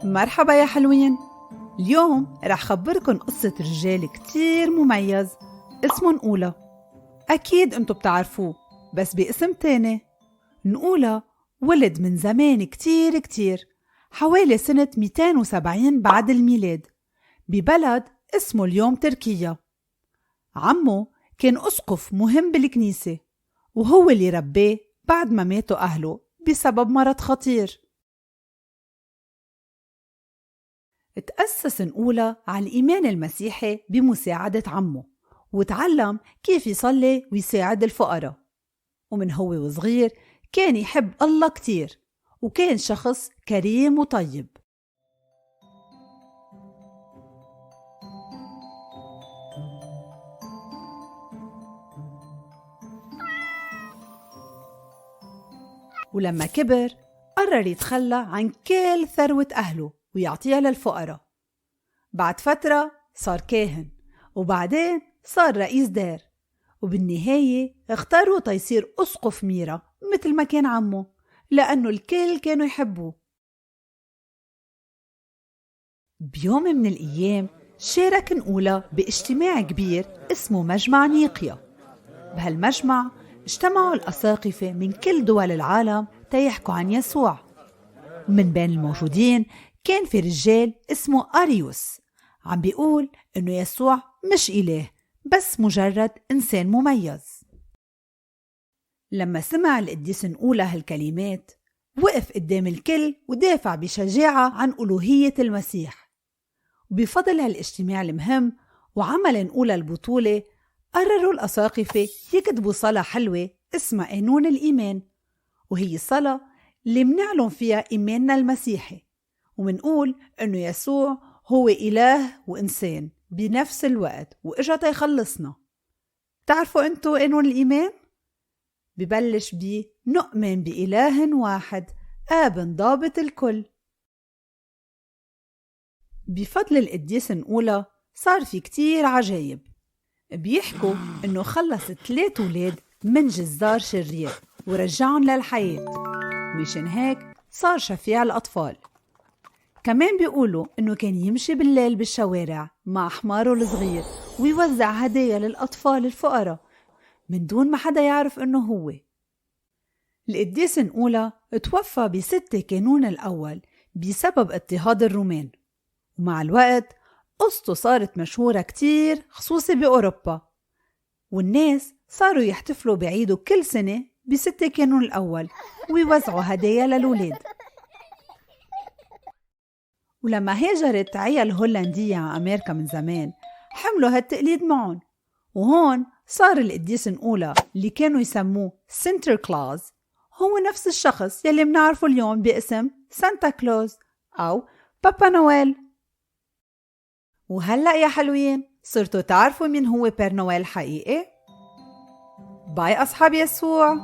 مرحبا يا حلوين. اليوم رح خبركن قصة رجال كتير مميز اسمه نقولة. أكيد انتو بتعرفوه بس باسم تاني. نقولة ولد من زمان كتير حوالي سنة 270 بعد الميلاد ببلد اسمه اليوم تركيا. عمه كان أسقف مهم بالكنيسة وهو اللي رباه بعد ما ماتوا أهله بسبب مرض خطير. تأسس نقولة على الإيمان المسيحي بمساعدة عمه وتعلم كيف يصلي ويساعد الفقراء، ومن هو وصغير كان يحب الله كتير وكان شخص كريم وطيب. ولما كبر قرر يتخلى عن كل ثروة أهله ويعطيها للفقراء. بعد فترة صار كاهن وبعدين صار رئيس دار، وبالنهاية اختاروه تيصير أسقف ميرا مثل ما كان عمه لأنه الكل كانوا يحبوه. بيوم من الأيام شارك نقولة باجتماع كبير اسمه مجمع نيقيا. بهالمجمع اجتمعوا الأساقفة من كل دول العالم تيحكوا عن يسوع. من بين الموجودين كان في رجال اسمه أريوس عم بيقول إنه يسوع مش إله بس مجرد إنسان مميز. لما سمع القديس نقولة هالكلمات وقف قدام الكل ودافع بشجاعة عن ألوهية المسيح. وبفضل هالاجتماع المهم وعمل نقولة البطولة قرروا الأساقفة يكتبوا صلاة حلوة اسمها قانون الإيمان، وهي الصلاة اللي منعلن فيها إيماننا المسيحي ومنقول إنه يسوع هو إله وإنسان بنفس الوقت وإجا تيخلصنا. تعرفوا أنتوا قانون الإيمان؟ ببلش بي نؤمن بإله واحد آب ضابط الكل. بفضل القديس نقولة صار في كتير عجايب. بيحكوا إنه خلص 3 أولاد من جزار شرير ورجعهم للحياة، مشان هيك صار شفيع الأطفال. كمان بيقولوا إنه كان يمشي بالليل بالشوارع مع حماره الصغير ويوزع هدايا للأطفال الفقراء من دون ما حدا يعرف إنه هو. القديس نقولة توفى ب6 كانون الأول بسبب اضطهاد الرومان، ومع الوقت قصته صارت مشهورة كتير خصوصي بأوروبا، والناس صاروا يحتفلوا بعيده كل سنة ب6 كانون الأول ويوزعوا هدايا للولاد. ولما هاجرت عيال هولندية على أمريكا من زمان حملوا هالتقليد معهم، وهون صار القديس نقولة اللي كانوا يسموه سنتر كلاوز هو نفس الشخص يلي منعرفه اليوم باسم سانتا كلوز أو بابا نويل. وهلأ يا حلوين صرتوا تعرفوا مين هو بير نويل حقيقي؟ باي أصحاب يسوع.